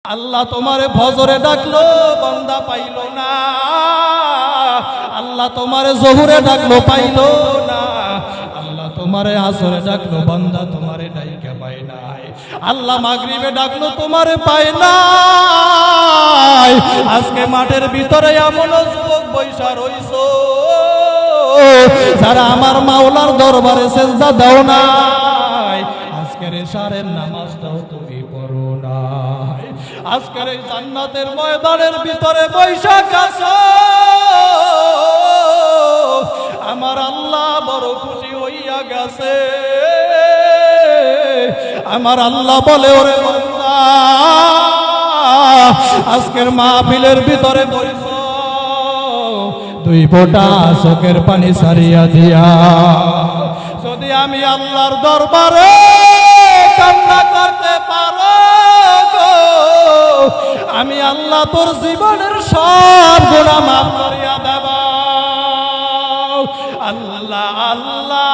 আল্লাহ তোমারে ফজরে ডাকলো বান্দা পাইল না, আল্লাহ তোমারে জোহরে ডাকলো পাইল না, আল্লাহ তোমারে আসরে ডাকলো বান্দা তোমারে ডাইকা পায় নাই, আল্লাহ মাগরিবে ডাকলো তোমারে পায় নাই। আজকে মাঠের ভিতরে এমন যুবক বৈশা রইছো যারা আমার মাওলার দরবারে সেজদা দাও নাই, আজকের এশারের নামাজটাও তুমি পড়ো নাই, আজকের এই জান্নাতের ময়দানের ভিতরে বৈশাখ আছো। আমার আল্লাহ বড় খুশি হইয়া গেছে। আমার আল্লাহ বলে ওরে বান্দা আজকের মাহফিলের ভিতরে বইছ দুই ফোঁটা চোখের পানি সারিয়া দিয়া যদি আমি আল্লাহর দরবারে কান্না করতে পারো গো, আমি আল্লাহ তোর জীবনের সব গুনাহ মাফ করিয়া দেব। আল্লাহ আল্লাহ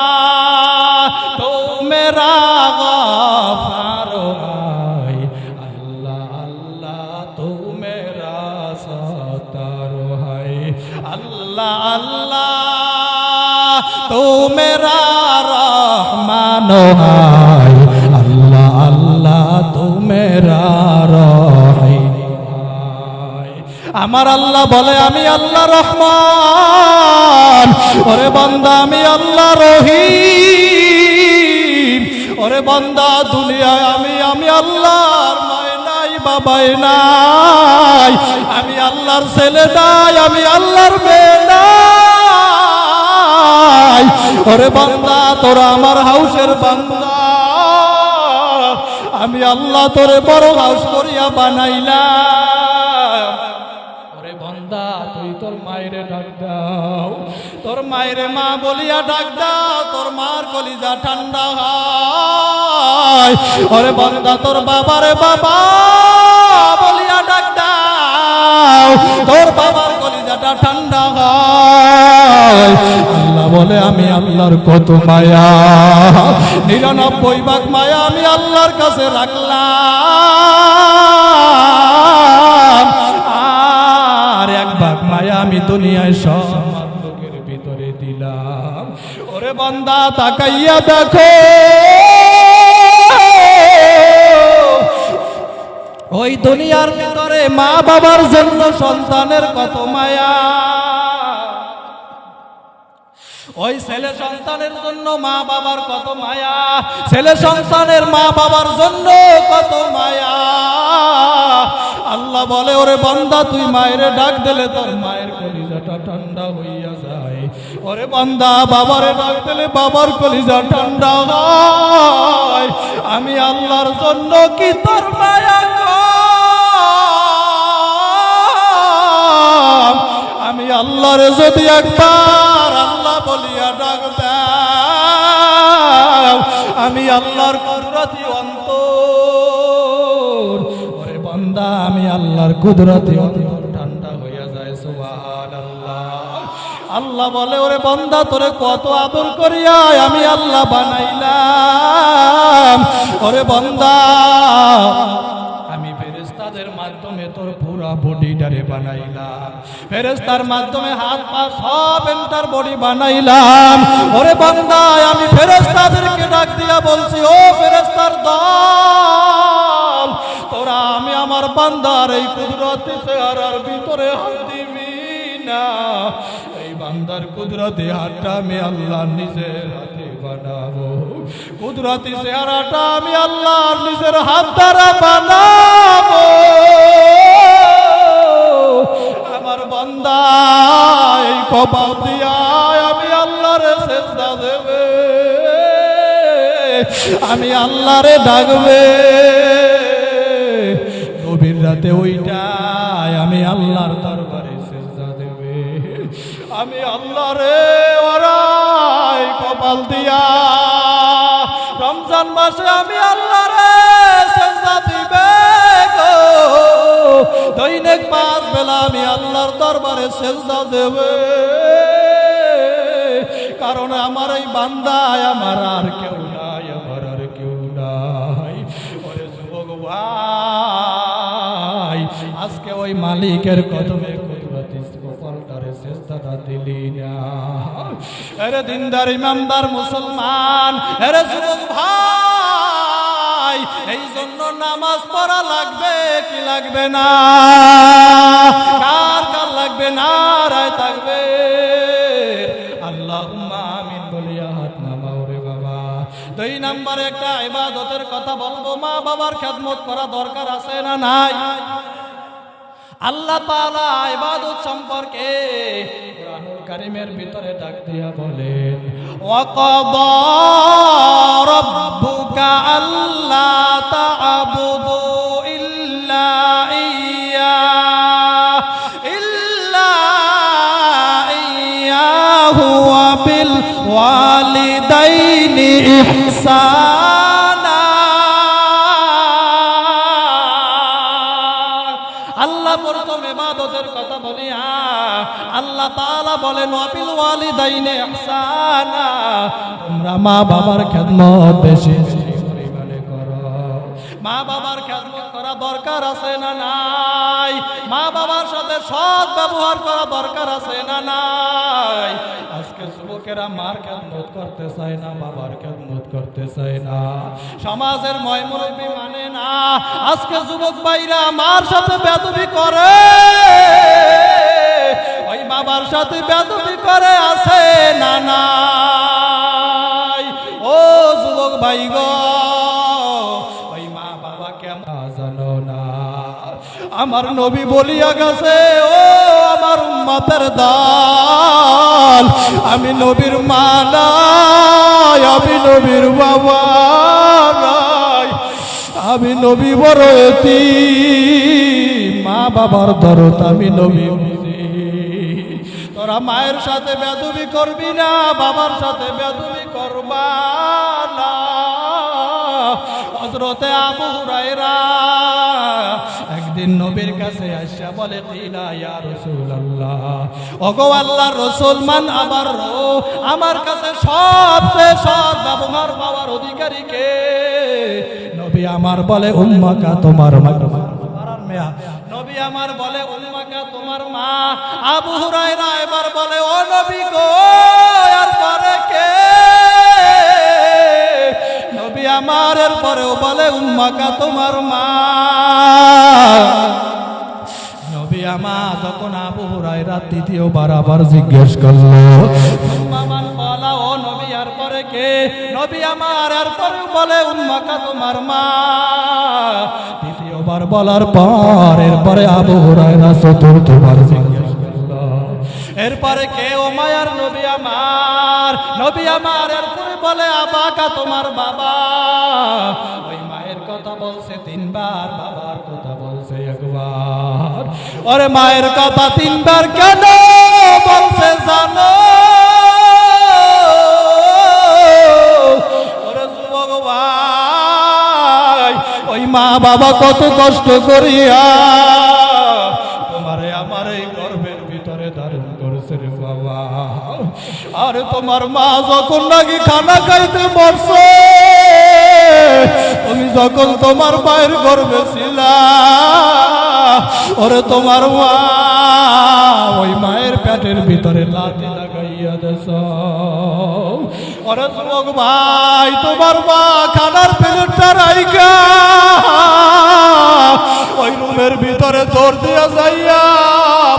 তো মেরা গফার হায়, আল্লাহ আল্লাহ তো মেরা সত্তার হায়, আল্লাহ আল্লাহ তো মেরা রহমান হায়, আল্লাহ আল্লাহ তো মেরা রহিম হায়। আমার আল্লাহ বলে আমি আল্লাহ রহমান, ওরে বান্দা আমি আল্লাহ রহিম, ওরে বান্দা দুনিয়ায় আমি আল্লাহর মায় নাই বাবাই নাই, আমি আল্লাহর ছেলে নাই, আমি আল্লাহর মেয়ে নাই, ওরে বান্দা তোরা আমার হাউসের বান্দা, আমি আল্লাহ তোরে বড় হাউস করিয়া বানাইলাম। ওরে বান্দা তুই তোর মায়েরে ডাক দাও, তোর মায়েরে মা বলিয়া ডাক দাও, তোর মার কলিজা ঠান্ডা হয়। ওরে বান্দা তোর বাবারে বাবা বলিয়া ডাক দাও, তোর বাবার কলিজাটা ঠান্ডা হয়। আল্লাহ বলে আমি আল্লাহর কত মায়া, 99 ভাগ মায়া আমি আল্লাহর কাছে রাখলাম, আর 1 ভাগ মায়া আমি দুনিয়ায় সব লোকের ভিতরে দিলাম। ওরে বান্দা তাকাইয়া দেখো ওই দুনিয়ার ভিতরে মা বাবার জন্য সন্তানের কত মায়া, ওই ছেলে সন্তানের জন্য মা বাবার কত মায়া, ছেলে সন্তানের মা বাবার জন্য কত মায়া। আল্লাহ বলে ওরে বান্দা তুই মায়েরে ডাক দিলে তোর মায়ের কলিজাটা ঠান্ডা হইয়া যায়, ওরে বান্দা বাবারে ডাক দিলে বাবার কলিজা ঠান্ডা হয়। আমি আল্লাহর জন্য কি তোর মায়া কম, আমি আল্লাহরে যদি একবার আল্লাহ বলিয়া ডাক দাও, আমি আল্লাহর কুদরতি অন্তর, ওরে বান্দা আমি আল্লাহর কুদরতি অন্তর ঠান্ডা হইয়া যায়। সুবহানাল্লাহ। আল্লাহ বলে ওরে বান্দা তোরে কত আদর করিয়া আমি আল্লাহ বানাইলাম, ওরে বান্দা আমি ফেরেশতাদের মাধ্যমে তোর পুরা বডিটারে বানাইলাম, ফেরেশতার মাধ্যমে হাত পা সব এন্টার বডি বানাইলাম। ওরে বান্দা আমি ফেরেশতাদেরকে ডাক দিয়া বলছি ও ফেরেশতার দল, তোরা আমি আমার বান্দার এই কুদরতি চেহারার ভিতরে হাত দিবি না, এই বান্দার কুদরতি হাতটা আমি আল্লাহ নিজের হাতে বানাবো, কুদরতি চেহারাটা আমি আল্লাহর নিজের হাত দ্বারা বানাবো। আমার বান্দা এই কপাল দিয়া আমি আল্লাহরে সেজদা দেবে, আমি আল্লাহরে ডাকবে, গভীর রাতে ওইটাই আমি আল্লাহর দরবারে সেজদা দেবে, আমি আল্লাহরে ওরাই কপাল দিয়া রমজান মাসে আমি আল্লাহরে সেজদা দিবে গো, দৈনিক 5 বেলা আমি আল্লাহর দরবারে সেজদা দেবে, কারণ আমার এই বান্দায় আমার আর কেউ নাই, আমার আর কেউ নাই। ওরে যুবক ভাই ওই মালিকের কদমে কুদরতি কপালটারে সিজদাটা দিলি না। আরে দিনদার ইমানদার মুসলমান, আরে যুবক ভাই, এই জন্য নামাজ পড়া লাগবে কি লাগবে না? কার কার লাগবে? না রায় থাকবে। আল্লাহুম্মা আমিন বলিয়া হাত নামাও রে বাবা। 2 নম্বরে একটা ইবাদতের কথা বলবো, মা বাবার খেদমত করা দরকার আছে না নাই? আল্লাহ তাআলা ইবাদত সম্পর্কে কুরআনুল কারীমের ভিতরে ডাক দিয়া বলেন, ওয়াকাদা রাব্বুকা আল্লা তা'বুদু ইল্লা ইয়্যাহু ওয়া বিল ওয়ালিদাইনি ইহসানা। আল্লাহ প্রথম ইবাদতের কথা বলি, আল্লাহ তাআলা বলেন ওয়াবিল ওয়ালিদাইনি ইহসানা, তোমরা মা বাবার খেদমত বেশি পরিমাণে করো। মা বাবার খেদমত করা দরকার আছে না নাই? মা বাবার সাথে সৎ ব্যবহার করা দরকার আছে না নাই? আজকে যুবকেরা মার খেদমত করতে চায় না, বাবার খেদমত করতে চায় না, সমাজের ময়মুরব্বি মানে না। আজকে যুবক ভাইরা মার সাথে বেয়াদবি করে, ওই বাবার সাথে বেয়াদবি করে আছে না নাই? ও যুবক ভাই গো, ওই মা বাবা কেমন জানো না? আমার নবী বলিয়া গেছে, ও আমার উম্মতের দল, আমি নবীর মা নাই, আমি নবীর বাবা নাই, আমি নবী বড় এতিম, মা বাবার দরদ আমি নবী বুঝি। তোরা মায়ের সাথে বেয়াদবি করবি না, বাবার সাথে বেয়াদবি করবা না। হযরতে আবু হুরায়রা একদিন নবীর কাছে আইসা বলে, কিলা ইয়া রাসূলুল্লাহ, ওগো আল্লাহর রাসূল, মান আবার আমার কাছে সবচেয়ে সৎ ব্যবহার পাওয়ার অধিকারী কে? নবী আমার বলে, উম্মাকা, তোমার মা। নবী আমার বলে, উম্মাকা, তোমার মা। আবু হুরায়রা এবার বলে, ও নবী গো, আর পরে কে? নবী আমার এর পরেও বলে, উম্মাকা, তোমার মা। নবী আমার যখন আবু হুরায়রা তৃতীয়বার আবার জিজ্ঞেস করলো, মান বলা, ও নবী আর পরে কে? নবী আমার আর পরেও বলে, উম্মাকা, তোমার মা। দ্বিতীয়বার বলার পর এরপরে আবু হুরায়রা চতুর্থবার জিজ্ঞেস করলো, এরপরে কে? ও মায়ার নবী আমার। নবী আমার এরপরে বলে, আবাকা, তোমার বাবা। ওই মায়ের কথা বলছে 3 বার, বাবার কথা বলছে 1 বার। ওরে মায়ের কথা 3 বার কেন বলছে জানো? ওরে যুবক ভাই, ওই মা বাবা কত কষ্ট করিয়া তোমারে আমার এই গর্ভের ভিতরে ধারণ করেছে রে বাবা। আর তোমার মা যখন নাকি খানা খাইতে বসে, তুমি যখন তোমার মায়ের গর্ভে ছিলা, ওরে তোমার মা ওই মায়ের পেটের ভিতরে লাথি লাগাইয়া দেছ। ওরে যুবক ভাই, তোমার মা খানার প্লেটটা রাইখা ওই রুমের ভিতরে দৌড় দিয়া যাইয়া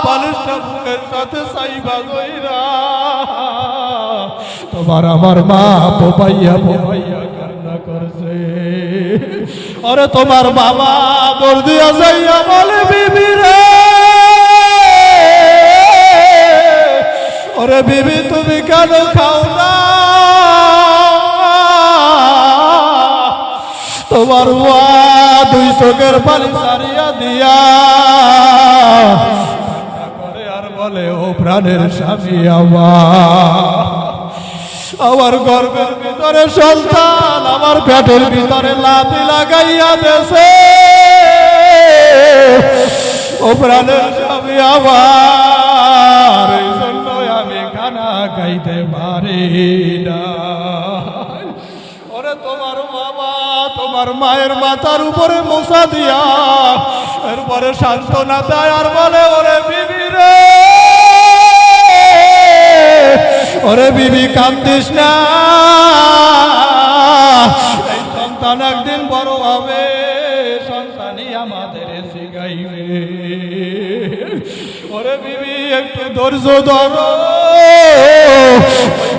বালিশটা বুকের সাথে চাইবা গইরা, তোমার আমার মা পোপাইয়া পোপাইয়া কান্না করছে। ওরে তোমার বাবা দৌড় দিয়া যাইয়া বলে, বিবি রে, ওরে বিবি তুমি কেন খাও না? তোমার মা 2 চোখের পানি সারিয়া দিয়া করে আর বলে, ও প্রাণের স্বামী আমার গর্ভের ভিতরে সন্তান আমার পেটের ভিতরে লাথি লাগাইয়া দেছে, ও প্রাণের স্বামী আমার, এই জন্য আমি খানা খাইতে পারি না। ওরে তোমার বাবা তোমার মায়ের মাথার উপরে মোছা দিয়া এরপরে সান্ত্বনা দেয় আর বলে, ওরে বিবি রে, ওরে বিবি কাঁদিস না, এই সন্তান একদিন বড় হবে, সন্তানই আমাদের শিখাইবে। ওরে বিবি একটু ধৈর্য ধরো,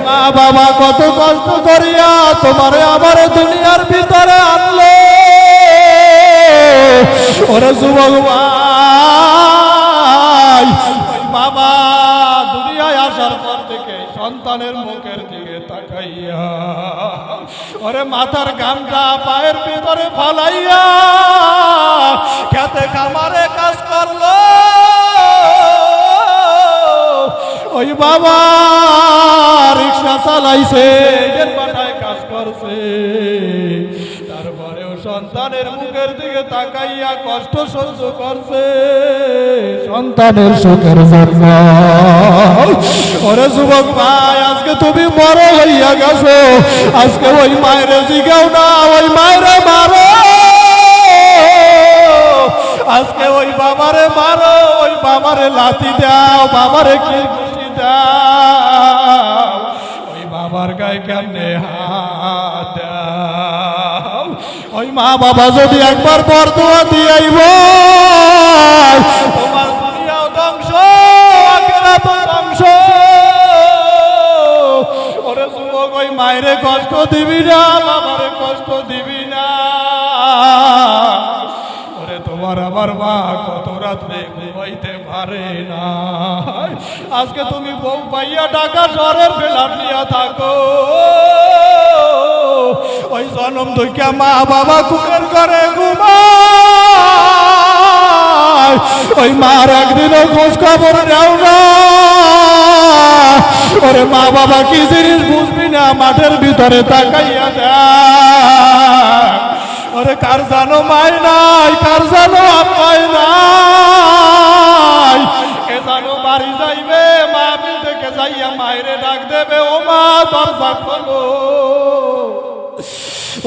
মা বাবা কত কষ্ট করিয়া তোমারে আমার দুনিয়ার ভিতরে আনলো। ওরে যুবক ভাই, বাবা দুনিয়ায় আসার পর থেকে সন্তানের মুখের দিকে তাকাইয়া ওরে মাথার গামটা পায়ের ভিতরে ফালাইয়া খেতে খামারে কাজ করলো। ওই বাবা রিক্সা চালাইছে, এর বাটায় কাজ করছে, তারপরেও সন্তানের মুখের দিকে তাকাইয়া কষ্ট সহ্য করছে সন্তানের সুখের জন্য। ওরে যুবক ভাই, আজকে তুমি বড় হইয়া গেছো, আজকে ওই মায়ের জিগাও না, ওই মায়ের মারো, আজকে ওই বাবারে মারো, ওই বাবারে লাথি দাও, বাবারে কিরকিরি দাও, ওই বাবার গায়ে কেমনে হাত দাও। ওই মা বাবা যদি একবার বরদোয়া দিয়ে আইব, তোমার দুনিয়াও ধ্বংস, আখিরাতও ধ্বংস। ওরে যুবক, ওই মায়েরে কষ্ট দিবি না, বাবারে কষ্ট দিবি না। তোমার আমার মা কত রাত্রে ঘুমাইতে পারে না, আজকে তুমি বউ পাইয়া ঢাকা শহরের ফেলার নিয়ে থাকো। ওই জনম দুইটা মা বাবা কুড়ের ঘরে ঘুমায়, ওই মার একদিনও খোঁজ খবর নেও না। ওরে মা বাবা কি জিনিস বুঝবি না, মাঠের ভিতরে তাকাইয়া দেয়। ওরে কার জানো মায় নাই, কার জানো আপায় নাই, কে জানো বাড়ি যাইবে, মা বিল থেকে যাইয়া মায়েরে ডাক দেবে, ও মা দরজা খোলো।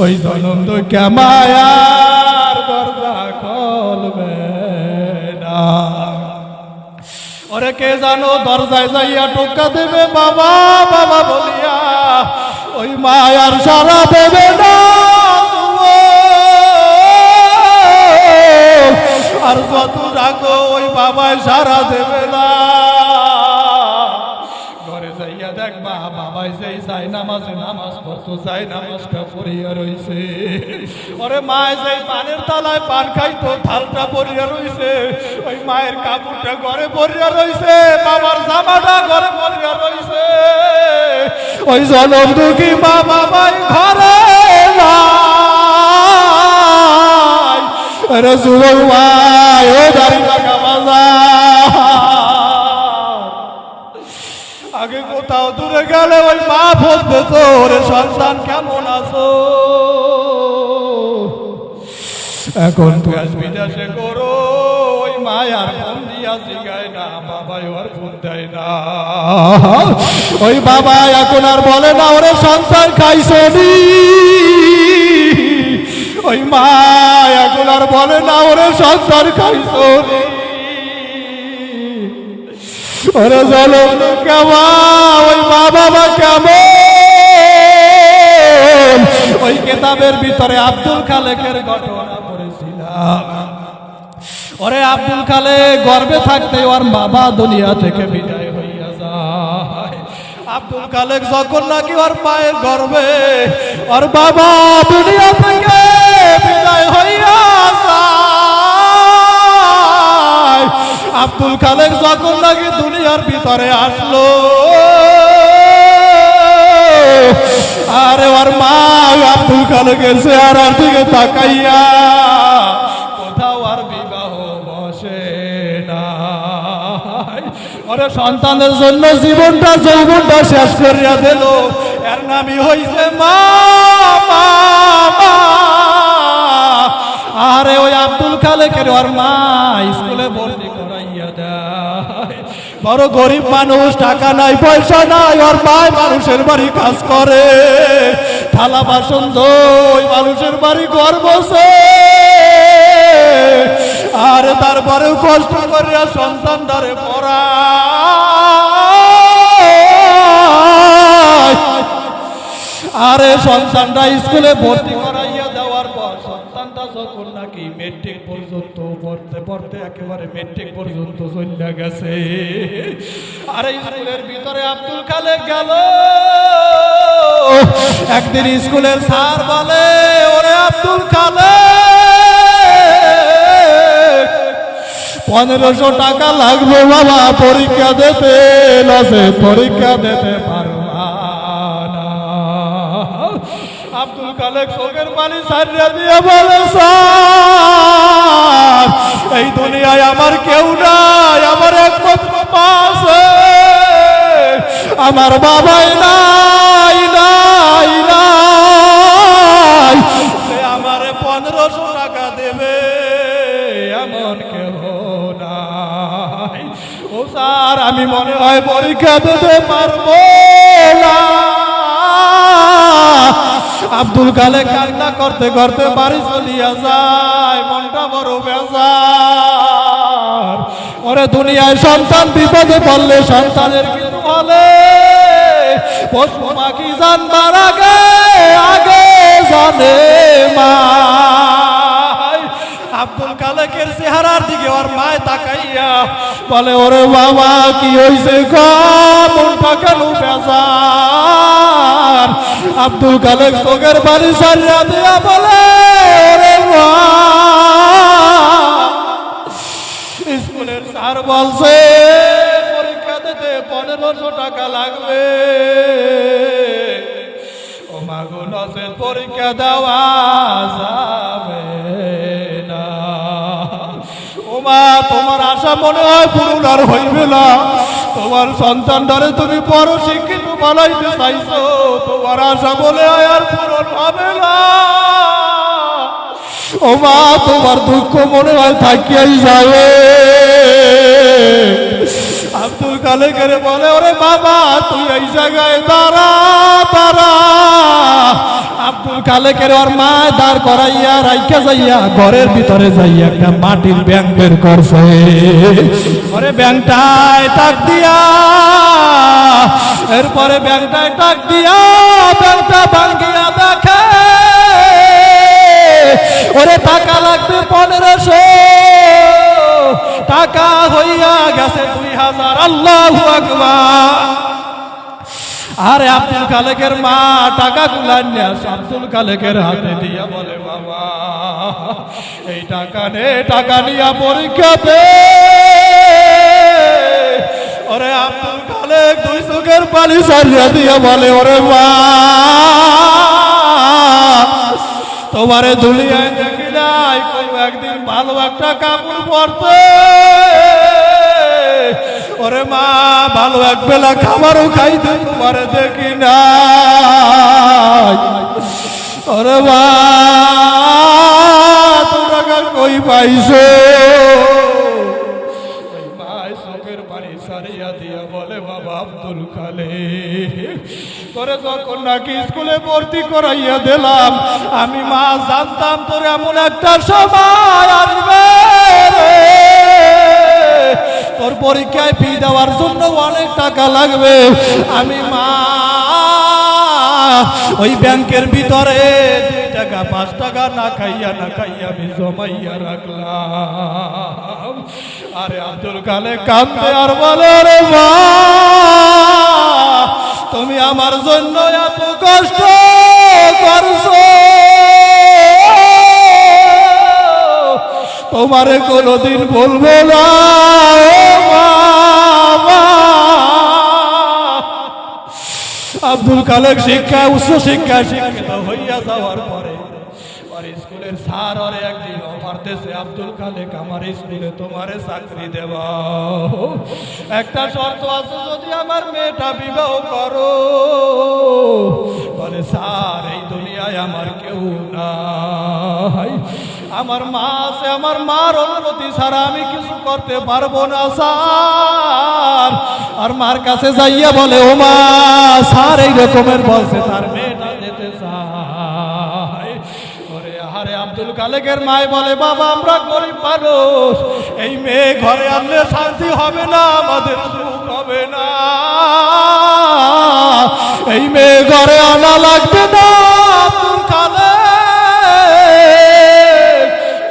ওই জনম তো কেমায়ার দরজা খুলবে না। ওরে কে জানো দরজায় যাইয়া টোকা দেবে, বাবা বাবা বলিয়া, ওই মায়ার সারা দেবে না। আর যত ডাকো ওই বাবায় সারা দেবে না। ঘরে যাইয়া দেখবা বাবাই যেই যাই নামাজে নামাজ পড়তো, যাই নামাজটা পড়িয়া রইছে। ওরে মায় যেই পানের তালায় পান খাইতো, থালটা পড়িয়া রইছে। ওই মায়ের কাপড়টা ঘরে পড়িয়া রইছে, বাবার জামাটা ঘরে পড়িয়া রইছে। ওই জনম দুঃখী মা বাবাই ঘরে নাই। আরে যুবক ভাই, ও দাঁড়িয়ে থাকা আগে কোথাও দূরে গেলে ওই মা ফোন দিত, ওরে সন্তান কেমন আছো। এখন তুই বিদেশে করো, ওই মায়ার ফোন দিয়া জিগায় না, বাবাই ওর ফোন দেয় না। ওই বাবা এখন আর বলে না, ওরে সন্তান খাইছো নি। ওই মা এখন আর বলে না, ওরে সন্তান খাইছো নি। ওরে চলো কেমন, ওই মা বাবা কেমন। ওই কেতাবের ভিতরে আব্দুল খালেকের ঘটনা পড়েছিলাম। ওরে আব্দুল খালেক গর্ভে থাকতে ওর বাবা দুনিয়া থেকে বিদায় হইয়া যায়। আব্দুল খালেক যখন নাকি ওর মায়ের গর্ভে ওর বাবা দুনিয়া থেকে বিদায় হইয়া যায়, আব্দুল খালেক যখন নাকি দুনিয়ার ভিতরে আসলো, আরে ওর মা আব্দুল খালেকের চেহারার দিকে তাকাইয়া কোথাও আর বিবাহ বসে না। ওরে সন্তানের জন্য জীবনটা যৌবনটা শেষ করিয়া দিল, এর নামই হইছে মা। আরে ওই আব্দুল খালেকের ওর মা স্কুলে ভর্তি করাইয়া দেয়। বড় গরিব মানুষ, টাকা নাই পয়সা নাই, ওর মা মানুষের বাড়ি কাজ করে, থালা বাসন ধোয়, মানুষের বাড়ি ঘর বসে, আর তারপরেও কষ্ট করে সন্তানটারে পড়ায়। আরে সন্তানটা স্কুলে ভর্তি করাইয়া দেওয়ার পর সন্তানটা যখন নাকি মেট্রিক পর্যন্ত পড়তে পড়তে একেবারে মেট্রিক পর্যন্ত চলে গেছে, আরে স্কুলের ভিতরে আব্দুল খালেক গেল। একদিন স্কুলের স্যার বলে, ওরে আব্দুল খালেক, 1500 টাকা লাগবে বাবা, পরীক্ষা দিতে লসে পরীক্ষা দিতে পারবা না। আব্দুল খালেক চোখের পানি ছাড়িয়ে দিয়ে বলে, স্যার এই দুনিয়ায় আমার কেউ নাই, আমার একমাত্র মা আছে, আমার বাবাই নাই নাই নাই, সে আমার 1500 টাকা দেবে এমন কেউ নাই। ও স্যার আমি মনে হয় পরীক্ষা দিতে পারবো না। আব্দুল খালেক কান্না করতে করতে বাড়ি চলিয়া যায়, মনটা বড় বেজার। ওরে দুনিয়ায় সন্তান বিপদে পড়লে সন্তানের কিছু হলে পশু পাখি জানবার আগে আগে জানে মা। আব্দুল খালেকের চেহারার দিকে ওর মায় তাকাইয়া বলে, ওরে বাবা কি হয়েছে, মনটা কেন বেজার? আব্দুল খালেক চোখের বাড়ি ছাড়িয়া দিয়া বলে, ওরে মা, স্কুলের স্যার বলছে পরীক্ষা দিতে 1500 টাকা লাগবে, ও মাগো নসেন পরীক্ষা দেওয়া যাবে না। ও মা তোমার আশা মনে হয় পূরণ আর হইবে না, তোমার সন্তানটারে তুমি বড় শিক্ষিত বানাইতে চাইছো, তোমার আশা বলে আর পূরণ হবে না। ও মা তোমার দুঃখ মনে হয় থাকিয়াই যাবে। আব্দুল খালেকের বলে, ওরে বাবা তুই এই জায়গায় দাঁড়া দাঁড়া। আব্দুল খালেকের ওর মা দাঁড় করাইয়া রাইখা যাইয়া ঘরের ভিতরে যাইয়া একটা মাটির ব্যাংক বের করছে। ওরে ব্যাংকটায় টাক দিয়া, এরপরে ব্যাংকটায় টাক দিয়া ব্যাংকটা ভাঙ্গিয়া দেখে, ওরে টাকা লাগবে 1500, টাকা হইয়া গেছে 2000। আল্লাহু আকবার। আরে আব্দুল খালেকের মা টাকা গুলা নিয়ে আব্দুল খালেকের হাতে দিয়া বলে, বাবা এই টাকা নে, টাকা নিয়া পরীক্ষা দে। ওরে আব্দুল খালেক দুই চোখের পানি ছাড়িয়া দিয়া বলে, ওরে মা তোমারে দুনিয়ায় দেখি নাই কোনো একদিন ভালো একটা কাপড় পরতে, ওরে মা ভালো এক বেলা খাবারও খাইতে তোমারে দেখি নাই। ওরে মা তোমরা কই পাইছো? মায় চোখের পানি সারিয়া দিয়া বলে, বাবা আব্দুল খালেক তোরে যখন নাকি স্কুলে ভর্তি করাইয়া দিলাম, আমি মা জানতাম তোর এমন একটা সময় আসবে, তোর পরীক্ষায় ফি দেওয়ার জন্য অনেক টাকা লাগবে। আমি মা ওই ব্যাংকের ভিতরে 2 টাকা 5 টাকা না খাইয়া আমি জমাইয়া রাখলাম। আরে আব্দুল খালেক কাঁদে আর বলে, রে মা তুমি আমার জন্য এত কষ্ট করছো, তোমারে কোনদিন বলবো না। আব্দুল খালেক শিক্ষা উচ্চ শিক্ষা শিক্ষিত হইয়া যাওয়ার পরে স্কুলের স্যার ওরে একদিন অফার দিয়েছে, আব্দুল খালেক আমার স্কুলে তোমারে চাকরি দেব, একটা শর্ত আছে, যদি আমার মেয়েটা বিবাহ করো। বলে, স্যার এই দুনিয়ায় আমার কেউ নাই, আমার মা আছে, আমার মার অনুমতি ছাড়া আমি কিছু করতে পারবো না স্যার। আর মার কাছে যাইয়া বলে, ও মা স্যার এই রকমের বলছে তার মেয়েটা যেতে চায়। খালেকের মায় বলে বাবা আমরা গরিব মানুষ, এই মেয়ে ঘরে আনলে শান্তি হবে না, আমাদের সুখ হবে না, এই মেয়ে ঘরে আনা লাগবে না।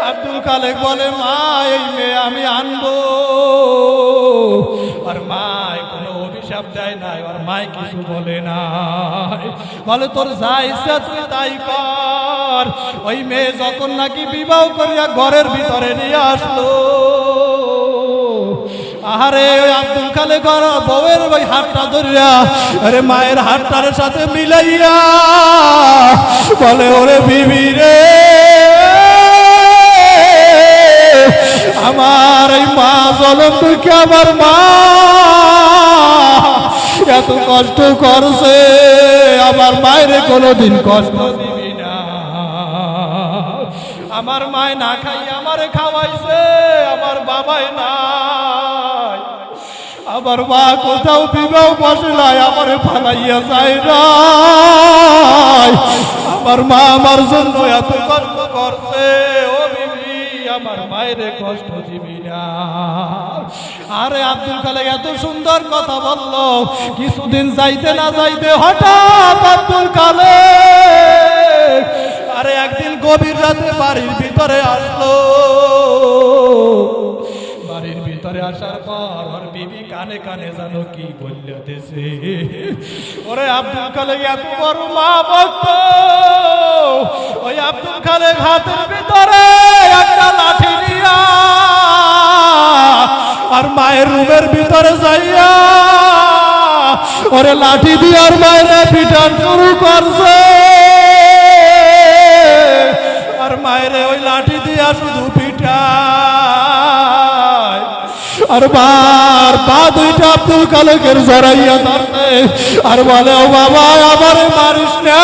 আব্দুল খালেক বলে মা এই মেয়ে আমি আনবো। আর মায় কোনো অভিশাপ দেয় নাই, আর মায় কিছু বলে না, বলে তোর যা ইচ্ছা তুই তাই কর। ওই মেয়ে যখন নাকি বিবাহ করিয়া ঘরের ভিতরে নিয়ে আসলো, আহারে ওই আব্দুল খালেক বউয়ের ওই হাতটা ধরিয়া আরে মায়ের হাতটার সাথে মিলাইয়া বলে ওরে বিবি রে, আমার এই মা জলম থেকে আমার মা এত কষ্ট করছে, আমার মায়ের কোনোদিন কষ্ট দিবি না। আমার মায় না খাই আমারে খাওয়াইছে, আমার বাবাই নাই, আমার মা কোথাও বিবাহ বসে নাই, আমারে ফালাইয়া যায় নাই, আমার মা আমার জন্য এত কষ্ট করছে, ও বিবি আমার মায়ের কষ্ট দিবি না। আরে আব্দুল খালেক এত সুন্দর কথা বললো, কিছুদিন যাইতে না যাইতে হঠাৎ আব্দুল খালেক আরে একদিন গভীর রাতে বাড়ির ভিতরে আসলো। বাড়ির ভিতরে আসার পর ওর বিবি কানে কানে জানো কি বলতেছে, ওরে আব্দুল খালেক এত বড় মা ভক্ত, ওই আব্দুল খালেক হাতের ভিতরে একটা লাঠি নিয়া আর মায়ের রুমের ভিতরে যাইয়া ওরে লাঠি দিয়ে আর মায়ের পিটান শুরু করছে। আর মায়ের ওই লাঠি দিয়া শুধু পিটায়, আর বার পা দুইটা আব্দুল খালেকের জড়াইয়া ধরছে আর বলে ও বাবা আমারে মারিস না,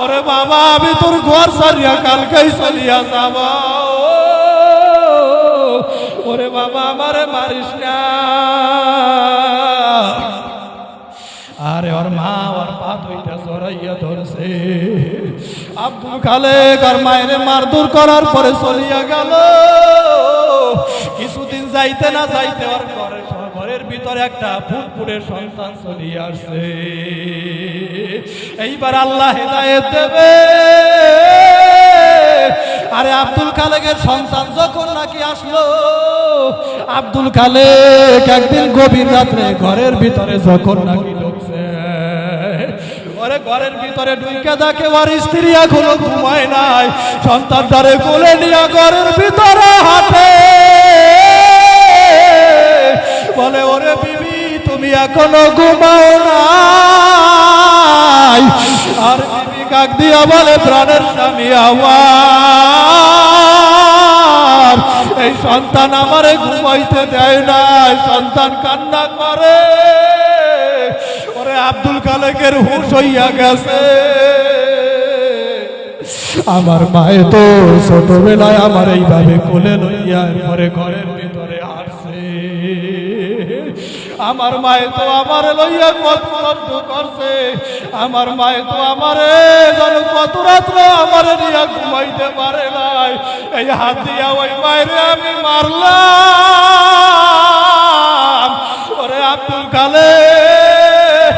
ওরে বাবা আমি তোর ঘর সারিয়া কালকেই চলিয়া যাব, ওরে বাবা আমারে মারিস না। আরে ওর মা ওর পা দুইটা জড়াইয়া ধরছে। আব্দুল খালেক আর মায়ের মারধর করার পরে চলিয়া গেল। কিছুদিন যাইতে না যাইতে ওর ঘরের ভিতরে একটা ফুটফুটের সন্তান চলিয়া আসছে। এইবার আল্লাহ হেদায়েত দেবে। আরে আব্দুল খালেকের সন্তান যখন নাকি আসলো, আব্দুল খালেক একদিন গভীর রাত্রে ঘরের ভিতরে যখন নাকি ঢুকছে, ওরে ঘরের ভিতরে ঢুকে দেখে ওর স্ত্রী এখনো ঘুমায় নাই, সন্তানটারে কোলে নিয়ে ঘরের ভিতরে হাঁটে, বলে ওরে বিবি তুমি এখনো ঘুমাও নাই। আর বিবি কাক দিয়া বলে প্রাণের স্বামী আমার, এই সন্তান আমারে ঘুমাইতে দেয় নাই, সন্তান কান্না করে। ওরে আব্দুল খালেকের হুঁশ হইয়া গেছে, আমার মায়ে তো ছোটবেলায় আমার এইভাবে কোলে লইয়া পরে ঘরের ভিতরে হাঁটছে, আমার মায়ে তো আমার লইয়া কত কষ্ট করছে, আমার মায়ে তো আমারে যেন কত রাত্র আমারে নিয়ে ঘুমাইতে পারে নাই, এই হাত দিয়া ওই মায়ের আমি মারলাম। ওরে আব্দুল খালেক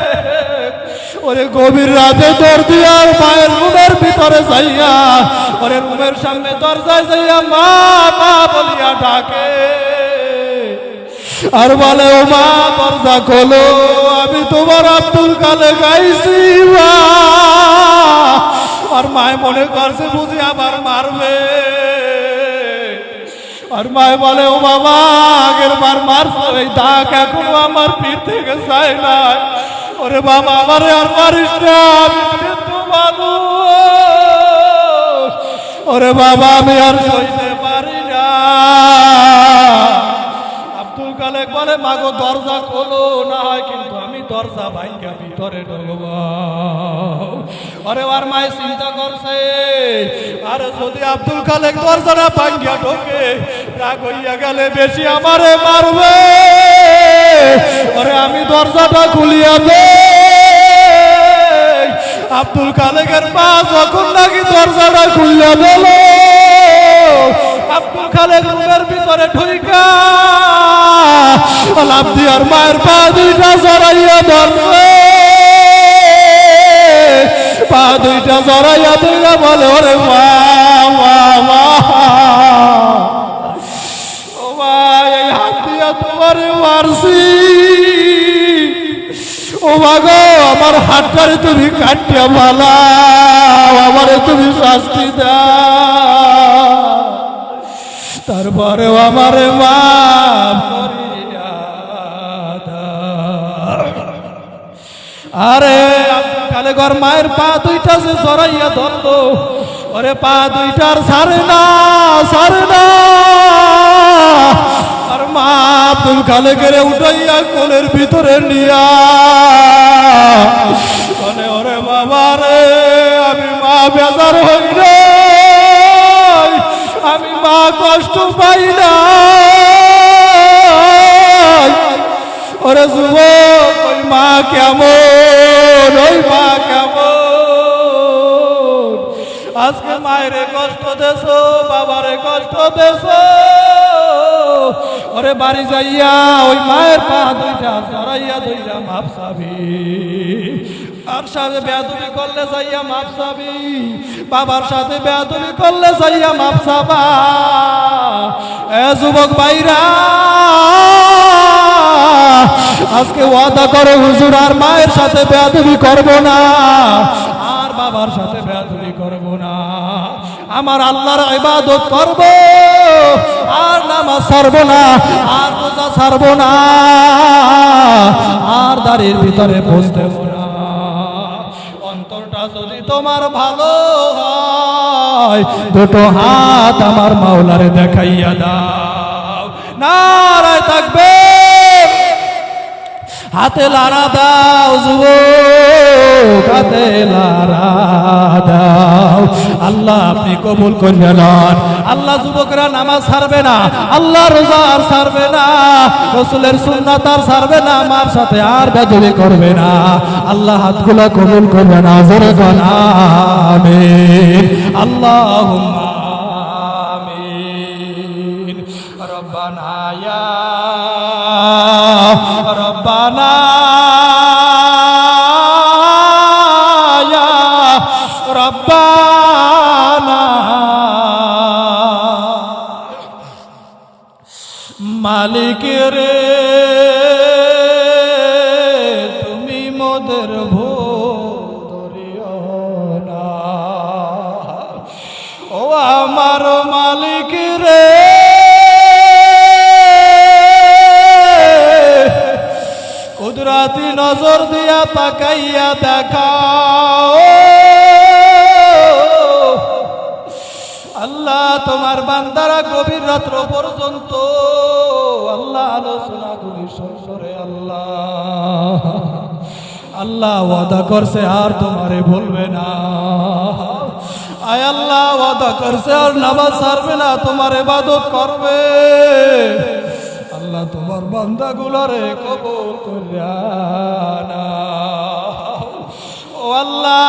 ওরে গভীর রাতে দর দিয়ার মায়ের রুমের ভিতরে যাইয়া ওরে রুমের সামনে দরজায় যাইয়া মা মা বলিয়া ডাকে, আর বলে ও মা দরজা খোলো, আমি তোমার আব্দুল খালেক আইছি। আর মায় মনে করছে বুঝি আবার মারবে, আর মায় বলে ও বাবা আগের বার মারছো, এই দাগ এখনো আমার পিঠ থেকে যায় না, ওরে বাবা আমারে আর মারিস না, আমি মৃত্যু মানুষ, ওরে বাবা আমি আর সইতে পারি না। আব্দুল খালেক বলে মাগো দরজা খোলো, না হয় কিন্তু আমি দরজা ভাঙ্গা ভিতরে ঢুকব। আরে আর মায়ে চিন্তা করছে, আরে যদি আব্দুল খালেক দরজাটা ভাঙ্গা ঢোকে রাগ হইয়া গেলে বেশি আমারে মারবে, আরে আমি দরজাটা খুলিয়া দে। আব্দুল খালেকের মা যখন নাকি দরজাটা খুললে দিল, আব্দুল খালেক রুমের ভিতরে ঢুইকা লাফ দিয়ার মায়ের পা দুইটা জড়াইয়া ধরবে, পা দুইটা জড়াইয়া দুইটা বলে, ওরে মা মা মা, ও মা এই হাত দিয়া তোমারে মারছি, ও মা গো আমার হাতটারে তুমি কাটিয়া মালাও, আমারে তুমি শাস্তি দাও, তারপরেও আমারে মাফ করিয়া দাও। আরে খালেকর মায়ের পা দুইটা যে জড়াইয়া ধরলো, ওরে পা দুইটার ছাড়ে না, ছাড়ে না। আর মা আব্দুল খালেকের উঠাইয়া কোলের ভিতরে নিয়া বলে, ওরে বাবা রে, আমি মা বেজার হই রে, আমি মা কষ্ট পাই না। ওরে যুবক, ওই মা কেমন, ওই মা কেমন, আজকে মায়েরে কষ্ট দেছো, বাবারে কষ্ট দেছো। ওরে বাড়ি যাইয়া ওই মায়ের পা দুইটা জড়াইয়া দুইটা মাপ চাবি, আর সাথে বেয়াদবি করলে যাইয়া মাপ চাবি, বাবার সাথে বেয়াদবি করলে যাইয়া মাপ চাবা। এ যুবক ভাইরা, আজকে ওয়াদা করো হুজুর আর মায়ের সাথে বেয়াদবি করব না, আর বাবার সাথে বেয়াদবি করব না, আমার আল্লাহর ইবাদত করব, আর নামাজ ছাড়ব না, আর রোজা ছাড়ব না, আর দাড়ির ভিতরে বসতে না। অন্তরটা যদি তোমার ভালো হয়, দুটো হাত আমার মাওলারে দেখাইয়া দাও, নারায় থাকবে, হাতে লাড়া দাও যুবক, হাতে লাড়া দাও। আল্লাহ আপনি কবুল করিয়া নেন। আল্লাহ যুবকরা নামাজ ছাড়বে না, আল্লাহ রোজা আর ছাড়বে না, রাসূলের সুন্নাত আর ছাড়বে না, আমার সাথে আর বেয়াদবি করবে না। আল্লাহ হাতগুলো কবুল করবে না, জোরে বল আমিন, আল্লাহুম্মা আমিন। রব্বানা ইয়া রব্বানা ইয়া রব্বানা, মালিক রে তুমি মোদের ভুল ধরিও না, ও আমার মালিক রে কুদরতি নজর দিয়া তাকাইয়া দেখাও। আল্লাহ তোমার বান্দারা গভীর রাত্র পর্যন্ত আল্লাহ আলোচনা করি সংসারে, আল্লাহ আল্লাহ ওয়াদা করছে আর তোমারে বলবে না, আয় আল্লাহ ওয়াদা করছে আর নামাজ ছাড়বে না, তোমার ইবাদত করবে। আল্লাহ তোমার বান্দাগুলোরে কবুল করিয়া নাও। ও আল্লাহ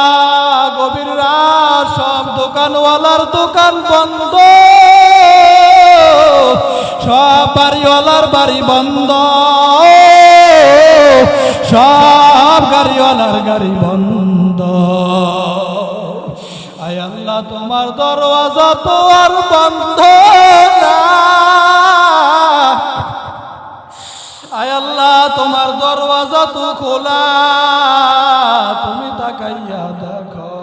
গভীর রাত সব দোকানওয়ালার দোকান বন্ধ, সব বাড়িওয়ালার বাড়ি বন্ধ, সব গাড়িওয়ালার গাড়ি বন্ধ। আয় আল্লাহ তোমার দরওয়াজা তো আর বন্ধ না, আয় আল্লাহ তোমার দরওয়াজা তো খোলা, তুমি তাকাইয়া দেখো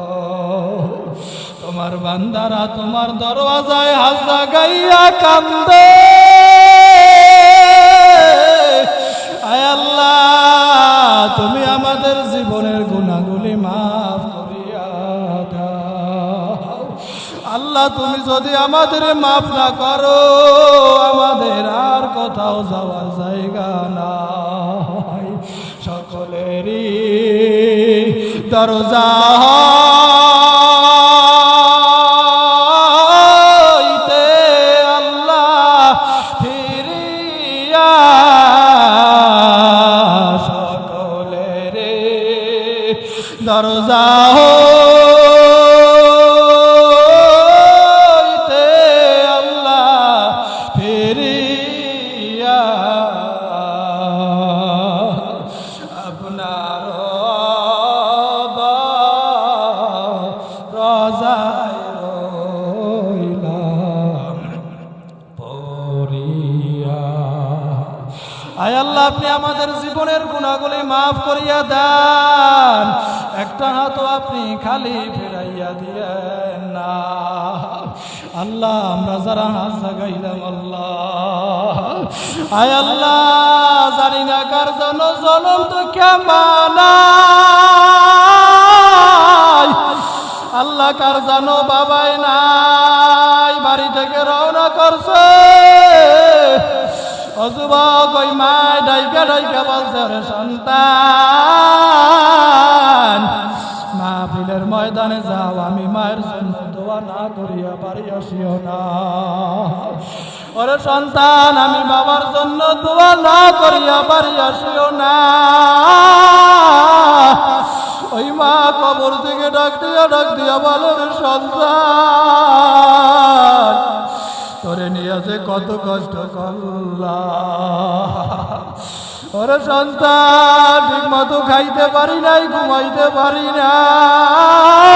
তোমার বান্দারা তোমার দরওয়াজায় হাত লাগাইয়া কান্দে। আয় আল্লাহ তুমি আমাদের জীবনের গুনাহগুলি মাফ করিয়া দাও। আল্লাহ তুমি যদি আমাদের মাফ না করো, আমাদের আর কোথাও যাওয়ার জায়গা নাই। সকলেরই দরজা হইতে আল্লাহ ফিরিয়া, সকলেরই দরজা আয় আল্লাহ আপনি আমাদের জীবনের গুনাহগুলি মাফ করিয়া দেন, একটা হাতও আপনি খালি ফেরাইয়া দিয়েন না। আল্লাহ আমরা যারা হাত জাগাইলাম আল্লাহ, আয় আল্লাহ জানি না কার জন্য জনম তো কেমন আল্লাহ, কার জানো বাবাই নাই, বাড়ি থেকে রওনা করছে, অযুবক ওই মায় ডাইকা ডাইকা বলছে রে সন্তান মাহফিলের ময়দানে যাও, আমি মায়ের জন্য দোয়া না করিয়া বাড়ি আসিও না। ওরে সন্তান আমি বাবার জন্য দোয়া না করিয়া বাড়ি আসিও না। ওই মা কবর থেকে ডাক দিয়া বলো রে সন্তান তোরে নিয়ে যে কত কষ্ট করলাম। ওরে সন্তান ঠিক মতো খাইতে পারি নাই, ঘুমাইতে পারি নাই,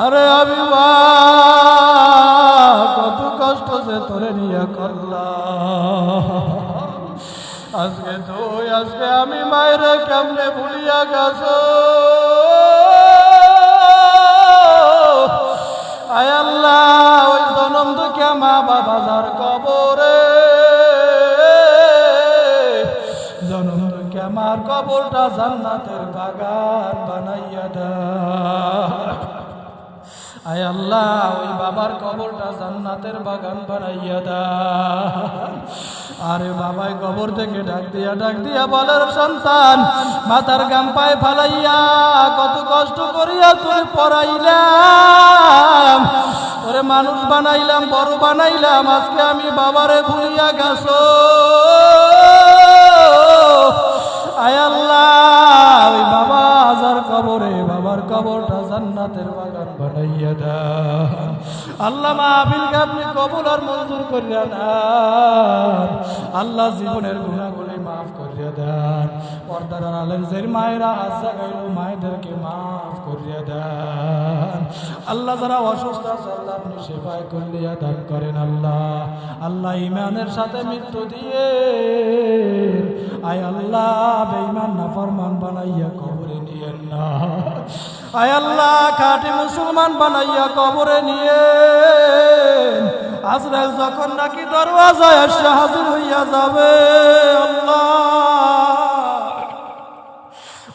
আরে আমি মা কত কষ্ট যে তোরে নিয়ে করলাম। আজকে আমি মায়ের কেমনে ভুলিয়া গেছ। আয় আল্লাহ ওই জনম তো কে মা বাবা যার কবরে, জনম তো কে আমার কবরটা জান্নাতের বাগান বানাইয়া দেয়। আয় আল্লাহ ওই বাবার কবরটা জান্নাতের বাগান বানাইয়া দেয়। আরে বাবাই কবর থেকে ডাক দিয়া বলে সন্তান মাথার গাম পায়ে ফালাইয়া কত কষ্ট করিয়া তোরে পড়াইলাম, ওরে মানুষ বানাইলাম, বড় বানাইলাম, আজকে আমি বাবারে ভুলিয়া গেছো। আয় আল্লাহ ওই বাবা হাজার কবরে বাবার কবরটা জান্নাতের বাগান বানাইয়া দাও। আল্লাহ মাহফিলকে আপনি কবুল আর মঞ্জুর করিয়া দেন। আল্লাহ জীবনের গুনাহগুলি মাফ করিয়া দেন। পর্দার আড়ালের যে মায়েরা হাত জাগাইল মায়েদেরকে মাফ করিয়া দেন। আল্লাহ যারা অসুস্থ আছে আল্লাহ আপনি সেবায় করিয়া দান করেন। আল্লাহ ইমানের সাথে মৃত্যু দিয়ে আয় আল্লাহ বেঈমান নাফরমান বানাইয়া কবরে নিয়েন না। আয় আল্লাহ খাঁটি মুসলমান বানাইয়া কবরে নিয়ে আজরাইল যখন নাকি দরওয়াজায় এসে হাজির হইয়া যাবে আল্লাহ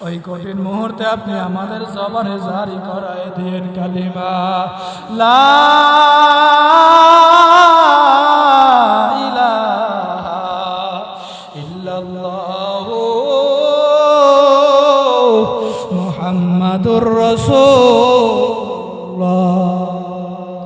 ওই কঠিন মুহূর্তে আপনি আমাদের জবানে জারি করায় দিয়েন কালিমা লা ইলাহা ইল্লাল্লাহু মুহাম্মাদুর রাসূল।